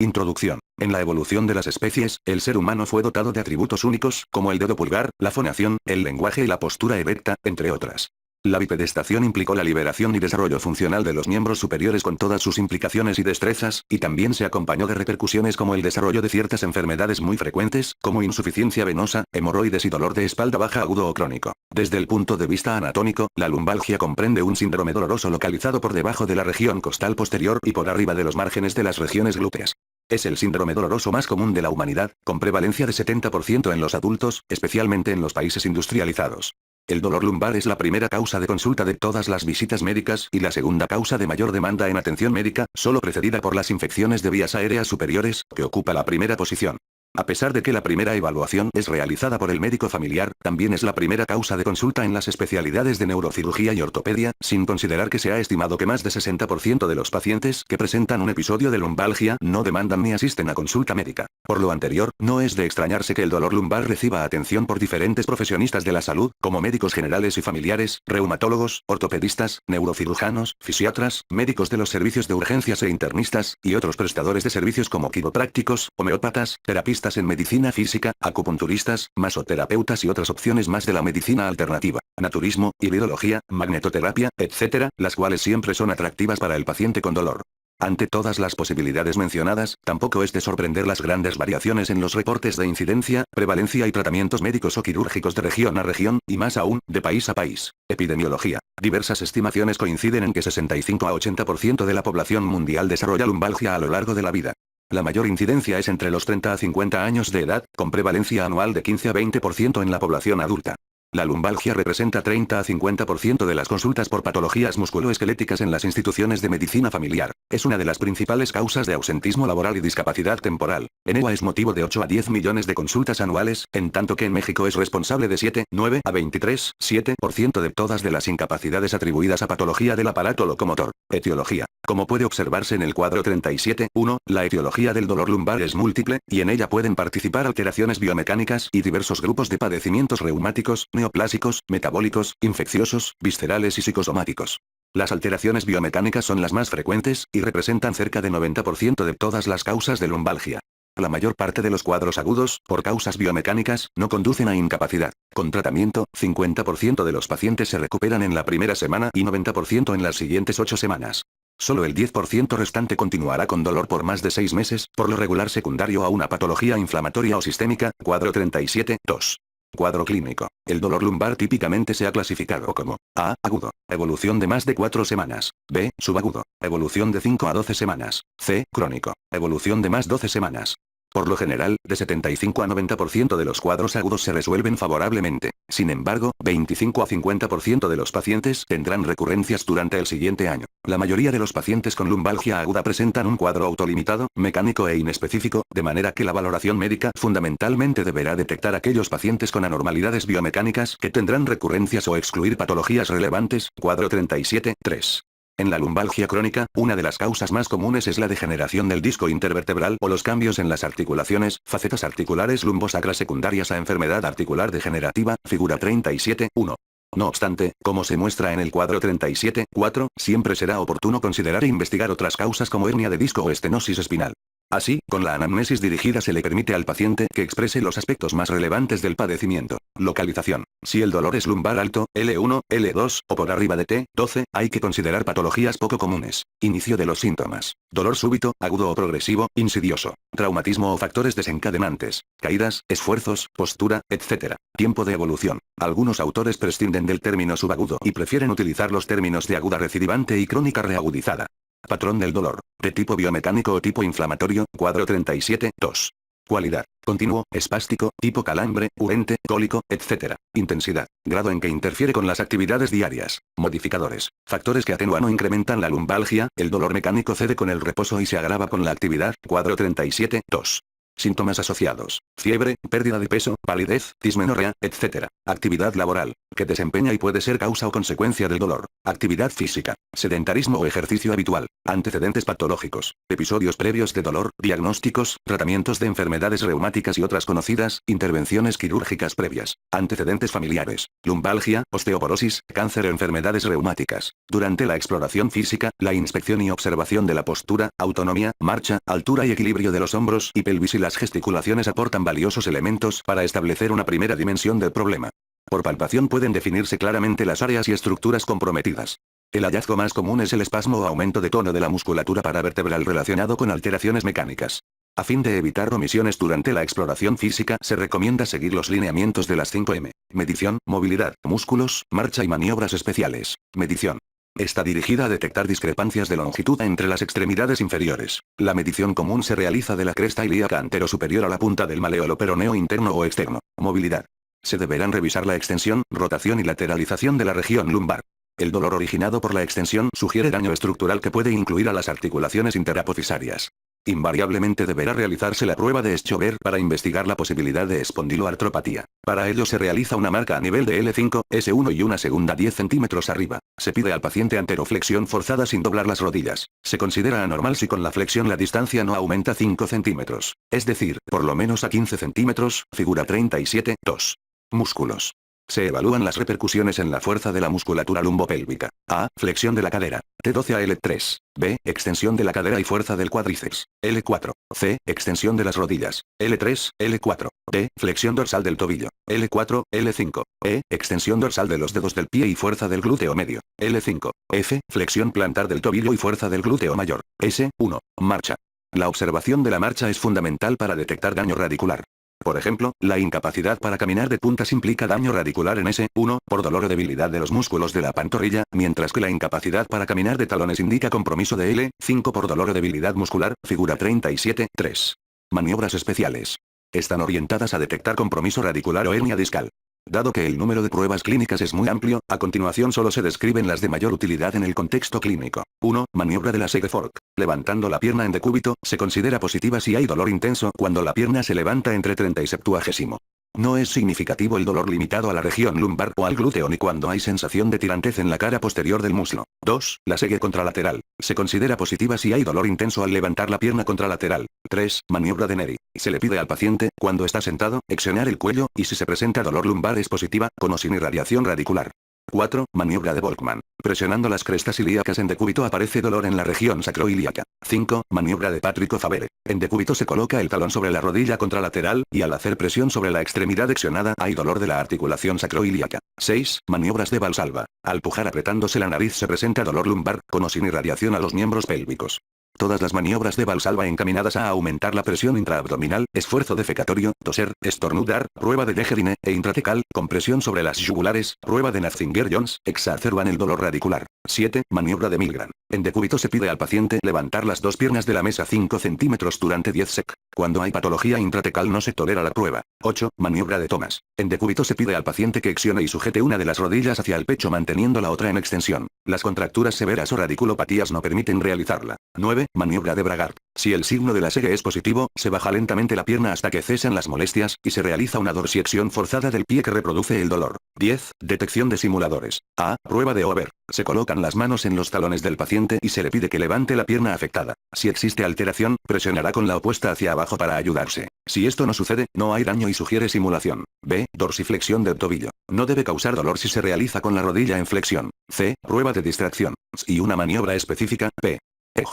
Introducción. En la evolución de las especies, el ser humano fue dotado de atributos únicos, como el dedo pulgar, la fonación, el lenguaje y la postura erecta, entre otras. La bipedestación implicó la liberación y desarrollo funcional de los miembros superiores con todas sus implicaciones y destrezas, y también se acompañó de repercusiones como el desarrollo de ciertas enfermedades muy frecuentes, como insuficiencia venosa, hemorroides y dolor de espalda baja agudo o crónico. Desde el punto de vista anatómico, la lumbalgia comprende un síndrome doloroso localizado por debajo de la región costal posterior y por arriba de los márgenes de las regiones glúteas. Es el síndrome doloroso más común de la humanidad, con prevalencia de 70% en los adultos, especialmente en los países industrializados. El dolor lumbar es la primera causa de consulta de todas las visitas médicas y la segunda causa de mayor demanda en atención médica, solo precedida por las infecciones de vías aéreas superiores, que ocupa la primera posición. A pesar de que la primera evaluación es realizada por el médico familiar, también es la primera causa de consulta en las especialidades de neurocirugía y ortopedia, sin considerar que se ha estimado que más de 60% de los pacientes que presentan un episodio de lumbalgia no demandan ni asisten a consulta médica. Por lo anterior, no es de extrañarse que el dolor lumbar reciba atención por diferentes profesionistas de la salud, como médicos generales y familiares, reumatólogos, ortopedistas, neurocirujanos, fisiatras, médicos de los servicios de urgencias e internistas, y otros prestadores de servicios como quiroprácticos, homeópatas, terapistas en medicina física, acupunturistas, masoterapeutas y otras opciones más de la medicina alternativa, naturismo, iridología, magnetoterapia, etc., las cuales siempre son atractivas para el paciente con dolor. Ante todas las posibilidades mencionadas, tampoco es de sorprender las grandes variaciones en los reportes de incidencia, prevalencia y tratamientos médicos o quirúrgicos de región a región, y más aún, de país a país. Epidemiología. Diversas estimaciones coinciden en que 65 a 80% de la población mundial desarrolla lumbalgia a lo largo de la vida. La mayor incidencia es entre los 30 a 50 años de edad, con prevalencia anual de 15 a 20% en la población adulta. La lumbalgia representa 30 a 50% de las consultas por patologías musculoesqueléticas en las instituciones de medicina familiar. Es una de las principales causas de ausentismo laboral y discapacidad temporal. En EUA es motivo de 8 a 10 millones de consultas anuales, en tanto que en México es responsable de 7, 9 a 23, 7% de todas de las incapacidades atribuidas a patología del aparato locomotor. Etiología. Como puede observarse en el cuadro 37.1, la etiología del dolor lumbar es múltiple, y en ella pueden participar alteraciones biomecánicas y diversos grupos de padecimientos reumáticos, neoplásicos, metabólicos, infecciosos, viscerales y psicosomáticos. Las alteraciones biomecánicas son las más frecuentes, y representan cerca de 90% de todas las causas de lumbalgia. La mayor parte de los cuadros agudos, por causas biomecánicas, no conducen a incapacidad. Con tratamiento, 50% de los pacientes se recuperan en la primera semana y 90% en las siguientes 8 semanas. Solo el 10% restante continuará con dolor por más de 6 meses, por lo regular secundario a una patología inflamatoria o sistémica, cuadro 37.2. Cuadro clínico. El dolor lumbar típicamente se ha clasificado como A. Agudo. Evolución de más de 4 semanas. B. Subagudo. Evolución de 5 a 12 semanas. C. Crónico. Evolución de más 12 semanas. Por lo general, de 75 a 90% de los cuadros agudos se resuelven favorablemente. Sin embargo, 25 a 50% de los pacientes tendrán recurrencias durante el siguiente año. La mayoría de los pacientes con lumbalgia aguda presentan un cuadro autolimitado, mecánico e inespecífico, de manera que la valoración médica fundamentalmente deberá detectar aquellos pacientes con anormalidades biomecánicas que tendrán recurrencias o excluir patologías relevantes, cuadro 37.3. En la lumbalgia crónica, una de las causas más comunes es la degeneración del disco intervertebral o los cambios en las articulaciones, facetas articulares lumbosacras secundarias a enfermedad articular degenerativa, figura 37.1. No obstante, como se muestra en el cuadro 37.4, siempre será oportuno considerar e investigar otras causas como hernia de disco o estenosis espinal. Así, con la anamnesis dirigida se le permite al paciente que exprese los aspectos más relevantes del padecimiento. Localización. Si el dolor es lumbar alto, L1, L2, o por arriba de T12, hay que considerar patologías poco comunes. Inicio de los síntomas. Dolor súbito, agudo o progresivo, insidioso. Traumatismo o factores desencadenantes. Caídas, esfuerzos, postura, etc. Tiempo de evolución. Algunos autores prescinden del término subagudo y prefieren utilizar los términos de aguda recidivante y crónica reagudizada. Patrón del dolor. De tipo biomecánico o tipo inflamatorio, cuadro 37.2. Cualidad. Continuo, espástico, tipo calambre, urente, cólico, etc. Intensidad. Grado en que interfiere con las actividades diarias. Modificadores. Factores que atenúan o incrementan la lumbalgia, el dolor mecánico cede con el reposo y se agrava con la actividad, cuadro 37.2. Síntomas asociados: fiebre, pérdida de peso, palidez, dismenorrea, etc. Actividad laboral, que desempeña y puede ser causa o consecuencia del dolor. Actividad física, sedentarismo o ejercicio habitual. Antecedentes patológicos, episodios previos de dolor, diagnósticos, tratamientos de enfermedades reumáticas y otras conocidas, intervenciones quirúrgicas previas. Antecedentes familiares, lumbalgia, osteoporosis, cáncer o enfermedades reumáticas. Durante la exploración física, la inspección y observación de la postura, autonomía, marcha, altura y equilibrio de los hombros y pelvis y las gesticulaciones aportan valiosos elementos para establecer una primera dimensión del problema. Por palpación pueden definirse claramente las áreas y estructuras comprometidas. El hallazgo más común es el espasmo o aumento de tono de la musculatura paravertebral relacionado con alteraciones mecánicas. A fin de evitar omisiones durante la exploración física, se recomienda seguir los lineamientos de las 5M. Medición, movilidad, músculos, marcha y maniobras especiales. Medición. Está dirigida a detectar discrepancias de longitud entre las extremidades inferiores. La medición común se realiza de la cresta ilíaca antero-superior a la punta del maléolo peroneo interno o externo. Movilidad. Se deberán revisar la extensión, rotación y lateralización de la región lumbar. El dolor originado por la extensión sugiere daño estructural que puede incluir a las articulaciones interapofisarias. Invariablemente deberá realizarse la prueba de Schober para investigar la posibilidad de espondiloartropatía. Para ello se realiza una marca a nivel de L5, S1 y una segunda 10 centímetros arriba. Se pide al paciente anteroflexión forzada sin doblar las rodillas. Se considera anormal si con la flexión la distancia no aumenta 5 centímetros. Es decir, por lo menos a 15 centímetros, figura 37, 2. Músculos. Se evalúan las repercusiones en la fuerza de la musculatura lumbopélvica. A. Flexión de la cadera. T12 a L3. B. Extensión de la cadera y fuerza del cuádriceps. L4. C. Extensión de las rodillas. L3, L4. D. Flexión dorsal del tobillo. L4, L5. E. Extensión dorsal de los dedos del pie y fuerza del glúteo medio. L5. F. Flexión plantar del tobillo y fuerza del glúteo mayor. S1. Marcha. La observación de la marcha es fundamental para detectar daño radicular. Por ejemplo, la incapacidad para caminar de puntas implica daño radicular en S1, por dolor o debilidad de los músculos de la pantorrilla, mientras que la incapacidad para caminar de talones indica compromiso de L5 por dolor o debilidad muscular, figura 37, 3. Maniobras especiales. Están orientadas a detectar compromiso radicular o hernia discal. Dado que el número de pruebas clínicas es muy amplio, a continuación solo se describen las de mayor utilidad en el contexto clínico. 1. Maniobra de la Segefork. Levantando la pierna en decúbito, se considera positiva si hay dolor intenso cuando la pierna se levanta entre 30 y 70. No es significativo el dolor limitado a la región lumbar o al glúteo ni cuando hay sensación de tirantez en la cara posterior del muslo. 2. La segue contralateral. Se considera positiva si hay dolor intenso al levantar la pierna contralateral. 3. Maniobra de Neri. Se le pide al paciente, cuando está sentado, exionar el cuello, y si se presenta dolor lumbar es positiva, con o sin irradiación radicular. 4. Maniobra de Volkmann. Presionando las crestas ilíacas en decúbito aparece dolor en la región sacroilíaca. 5. Maniobra de Patrick Favere. En decúbito se coloca el talón sobre la rodilla contralateral, y al hacer presión sobre la extremidad exionada hay dolor de la articulación sacroilíaca. 6. Maniobras de Valsalva. Al pujar apretándose la nariz se presenta dolor lumbar, con o sin irradiación a los miembros pélvicos. Todas las maniobras de Valsalva encaminadas a aumentar la presión intraabdominal, esfuerzo defecatorio, toser, estornudar, prueba de Dejerine, e intratecal, compresión sobre las yugulares, prueba de Natzinger-Jones, exacerban el dolor radicular. 7. Maniobra de Milgram. En decúbito se pide al paciente levantar las dos piernas de la mesa 5 centímetros durante 10 sec. Cuando hay patología intratecal no se tolera la prueba. 8. Maniobra de Thomas. En decúbito se pide al paciente que extione y sujete una de las rodillas hacia el pecho manteniendo la otra en extensión. Las contracturas severas o radiculopatías no permiten realizarla. 9. Maniobra de Bragard. Si el signo de la segue es positivo, se baja lentamente la pierna hasta que cesan las molestias, y se realiza una dorsiexión forzada del pie que reproduce el dolor. 10. Detección de simuladores. A. Prueba de Over. Se colocan las manos en los talones del paciente y se le pide que levante la pierna afectada. Si existe alteración, presionará con la opuesta hacia abajo para ayudarse. Si esto no sucede, no hay daño y sugiere simulación. B. Dorsiflexión del tobillo. No debe causar dolor si se realiza con la rodilla en flexión. C. Prueba de distracción. Y una maniobra específica. P. Ej.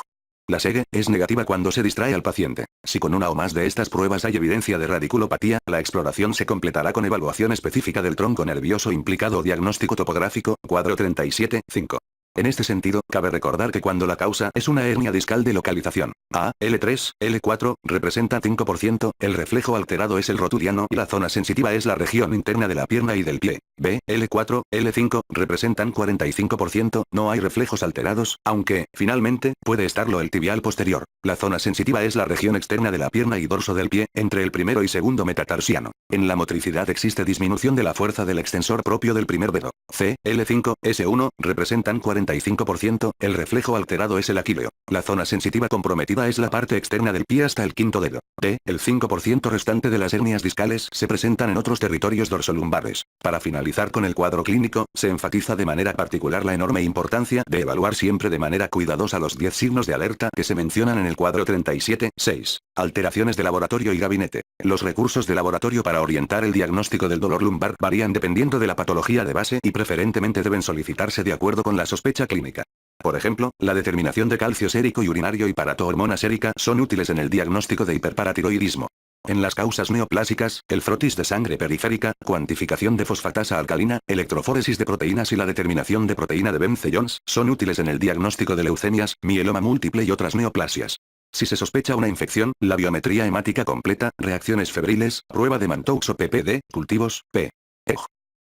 La segue es negativa cuando se distrae al paciente. Si con una o más de estas pruebas hay evidencia de radiculopatía, la exploración se completará con evaluación específica del tronco nervioso implicado o diagnóstico topográfico, cuadro 37, 5. En este sentido, cabe recordar que cuando la causa es una hernia discal de localización A, L3, L4, representa 5%, el reflejo alterado es el rotuliano y la zona sensitiva es la región interna de la pierna y del pie. B, L4, L5, representan 45%, no hay reflejos alterados, aunque, finalmente, puede estarlo el tibial posterior. La zona sensitiva es la región externa de la pierna y dorso del pie, entre el primero y segundo metatarsiano. En la motricidad existe disminución de la fuerza del extensor propio del primer dedo. C, L5, S1, representan 45%, el reflejo alterado es el aquileo. La zona sensitiva comprometida es la parte externa del pie hasta el quinto dedo. D, el 5% restante de las hernias discales se presentan en otros territorios dorsolumbares. Para finalizar con el cuadro clínico, se enfatiza de manera particular la enorme importancia de evaluar siempre de manera cuidadosa los 10 signos de alerta que se mencionan en el cuadro 37, 6. Alteraciones de laboratorio y gabinete. Los recursos de laboratorio para orientar el diagnóstico del dolor lumbar varían dependiendo de la patología de base y preferentemente deben solicitarse de acuerdo con la sospecha clínica. Por ejemplo, la determinación de calcio sérico y urinario y paratohormona sérica son útiles en el diagnóstico de hiperparatiroidismo. En las causas neoplásicas, el frotis de sangre periférica, cuantificación de fosfatasa alcalina, electroforesis de proteínas y la determinación de proteína de Bence-Jones son útiles en el diagnóstico de leucemias, mieloma múltiple y otras neoplasias. Si se sospecha una infección, la biometría hemática completa, reacciones febriles, prueba de Mantoux o PPD, cultivos, P. EG.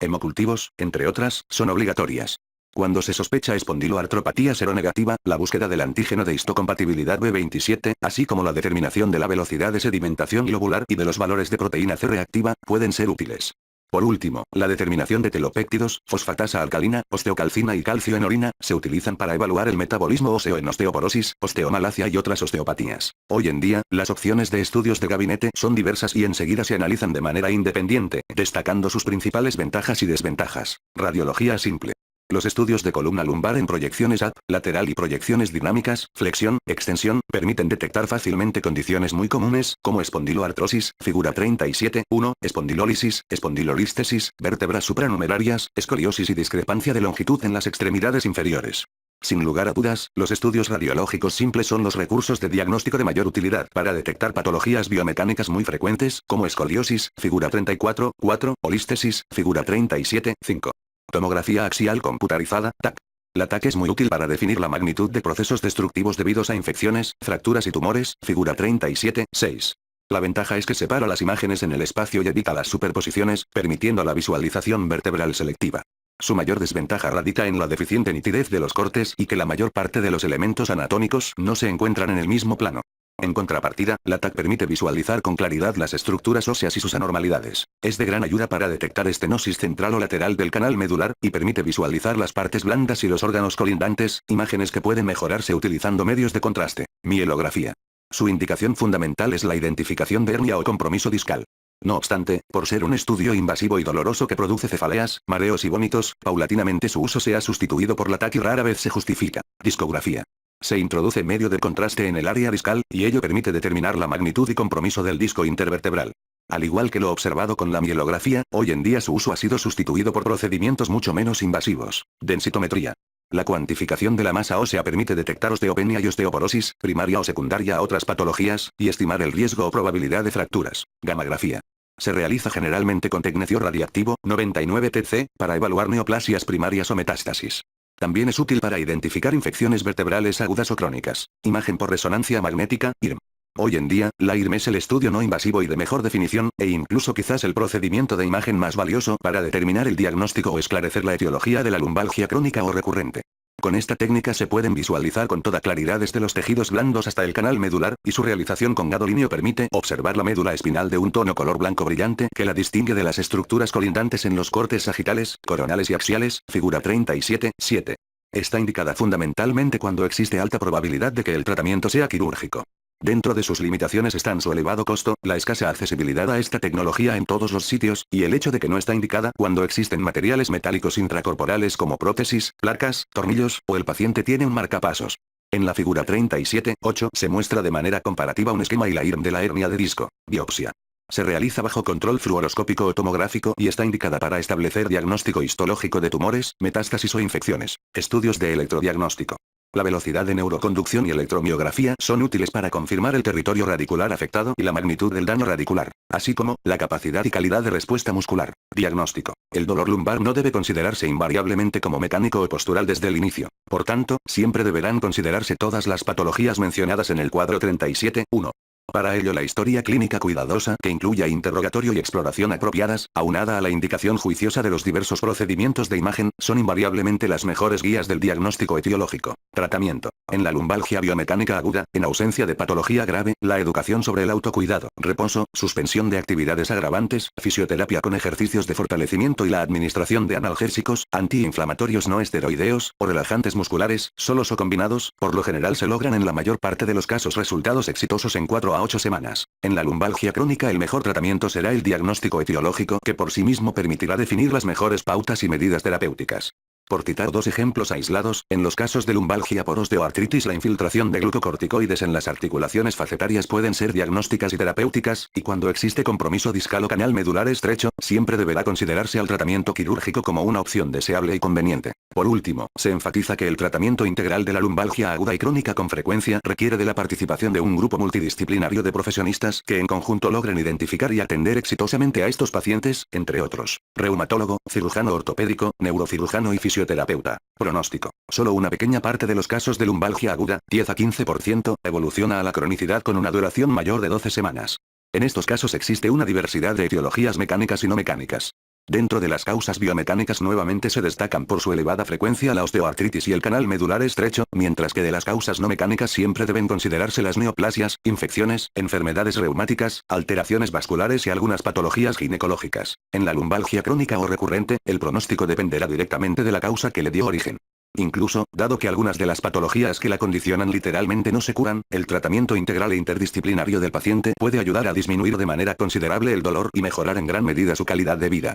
Hemocultivos, entre otras, son obligatorias. Cuando se sospecha espondiloartropatía seronegativa, la búsqueda del antígeno de histocompatibilidad B27, así como la determinación de la velocidad de sedimentación globular y de los valores de proteína C reactiva, pueden ser útiles. Por último, la determinación de telopéptidos, fosfatasa alcalina, osteocalcina y calcio en orina, se utilizan para evaluar el metabolismo óseo en osteoporosis, osteomalacia y otras osteopatías. Hoy en día, las opciones de estudios de gabinete son diversas y enseguida se analizan de manera independiente, destacando sus principales ventajas y desventajas. Radiología simple. Los estudios de columna lumbar en proyecciones AP, lateral y proyecciones dinámicas, flexión, extensión, permiten detectar fácilmente condiciones muy comunes, como espondiloartrosis, figura 37, 1, espondilólisis, espondilolístesis, vértebras supranumerarias, escoliosis y discrepancia de longitud en las extremidades inferiores. Sin lugar a dudas, los estudios radiológicos simples son los recursos de diagnóstico de mayor utilidad para detectar patologías biomecánicas muy frecuentes, como escoliosis, figura 34, 4, o lístesis, figura 37, 5. Tomografía axial computarizada, TAC. La TAC es muy útil para definir la magnitud de procesos destructivos debidos a infecciones, fracturas y tumores, figura 37, 6. La ventaja es que separa las imágenes en el espacio y evita las superposiciones, permitiendo la visualización vertebral selectiva. Su mayor desventaja radica en la deficiente nitidez de los cortes y que la mayor parte de los elementos anatómicos no se encuentran en el mismo plano. En contrapartida, la TAC permite visualizar con claridad las estructuras óseas y sus anormalidades. Es de gran ayuda para detectar estenosis central o lateral del canal medular, y permite visualizar las partes blandas y los órganos colindantes, imágenes que pueden mejorarse utilizando medios de contraste. Mielografía. Su indicación fundamental es la identificación de hernia o compromiso discal. No obstante, por ser un estudio invasivo y doloroso que produce cefaleas, mareos y vómitos, paulatinamente su uso se ha sustituido por la TAC y rara vez se justifica. Discografía. Se introduce medio de contraste en el área discal, y ello permite determinar la magnitud y compromiso del disco intervertebral. Al igual que lo observado con la mielografía, hoy en día su uso ha sido sustituido por procedimientos mucho menos invasivos. Densitometría. La cuantificación de la masa ósea permite detectar osteopenia y osteoporosis, primaria o secundaria a otras patologías, y estimar el riesgo o probabilidad de fracturas. Gamografía. Se realiza generalmente con tecnecio radiactivo, 99 Tc, para evaluar neoplasias primarias o metástasis. También es útil para identificar infecciones vertebrales agudas o crónicas. Imagen por resonancia magnética, IRM. Hoy en día, la IRM es el estudio no invasivo y de mejor definición, e incluso quizás el procedimiento de imagen más valioso para determinar el diagnóstico o esclarecer la etiología de la lumbalgia crónica o recurrente. Con esta técnica se pueden visualizar con toda claridad desde los tejidos blandos hasta el canal medular, y su realización con gadolinio permite observar la médula espinal de un tono color blanco brillante que la distingue de las estructuras colindantes en los cortes sagitales, coronales y axiales, figura 37, 7. Está indicada fundamentalmente cuando existe alta probabilidad de que el tratamiento sea quirúrgico. Dentro de sus limitaciones están su elevado costo, la escasa accesibilidad a esta tecnología en todos los sitios, y el hecho de que no está indicada cuando existen materiales metálicos intracorporales como prótesis, placas, tornillos, o el paciente tiene un marcapasos. En la figura 37, 8 se muestra de manera comparativa un esquema y la IRM de la hernia de disco. Biopsia. Se realiza bajo control fluoroscópico o tomográfico y está indicada para establecer diagnóstico histológico de tumores, metástasis o infecciones. Estudios de electrodiagnóstico. La velocidad de neuroconducción y electromiografía son útiles para confirmar el territorio radicular afectado y la magnitud del daño radicular, así como la capacidad y calidad de respuesta muscular. Diagnóstico. El dolor lumbar no debe considerarse invariablemente como mecánico o postural desde el inicio. Por tanto, siempre deberán considerarse todas las patologías mencionadas en el cuadro 37, 1. Para ello la historia clínica cuidadosa que incluya interrogatorio y exploración apropiadas, aunada a la indicación juiciosa de los diversos procedimientos de imagen, son invariablemente las mejores guías del diagnóstico etiológico. Tratamiento. En la lumbalgia biomecánica aguda, en ausencia de patología grave, la educación sobre el autocuidado, reposo, suspensión de actividades agravantes, fisioterapia con ejercicios de fortalecimiento y la administración de analgésicos, antiinflamatorios no esteroideos, o relajantes musculares, solos o combinados, por lo general se logran en la mayor parte de los casos resultados exitosos en 4 a 8 semanas. En la lumbalgia crónica el mejor tratamiento será el diagnóstico etiológico que por sí mismo permitirá definir las mejores pautas y medidas terapéuticas. Por citar dos ejemplos aislados, en los casos de lumbalgia por osteoartritis la infiltración de glucocorticoides en las articulaciones facetarias pueden ser diagnósticas y terapéuticas, y cuando existe compromiso discal o canal medular estrecho, siempre deberá considerarse al tratamiento quirúrgico como una opción deseable y conveniente. Por último, se enfatiza que el tratamiento integral de la lumbalgia aguda y crónica con frecuencia requiere de la participación de un grupo multidisciplinario de profesionistas que en conjunto logren identificar y atender exitosamente a estos pacientes, entre otros, reumatólogo, cirujano ortopédico, neurocirujano y fisioterapeuta. Pronóstico. Solo una pequeña parte de los casos de lumbalgia aguda, 10 a 15%, evoluciona a la cronicidad con una duración mayor de 12 semanas. En estos casos existe una diversidad de etiologías mecánicas y no mecánicas. Dentro de las causas biomecánicas nuevamente se destacan por su elevada frecuencia la osteoartritis y el canal medular estrecho, mientras que de las causas no mecánicas siempre deben considerarse las neoplasias, infecciones, enfermedades reumáticas, alteraciones vasculares y algunas patologías ginecológicas. En la lumbalgia crónica o recurrente, el pronóstico dependerá directamente de la causa que le dio origen. Incluso, dado que algunas de las patologías que la condicionan literalmente no se curan, el tratamiento integral e interdisciplinario del paciente puede ayudar a disminuir de manera considerable el dolor y mejorar en gran medida su calidad de vida.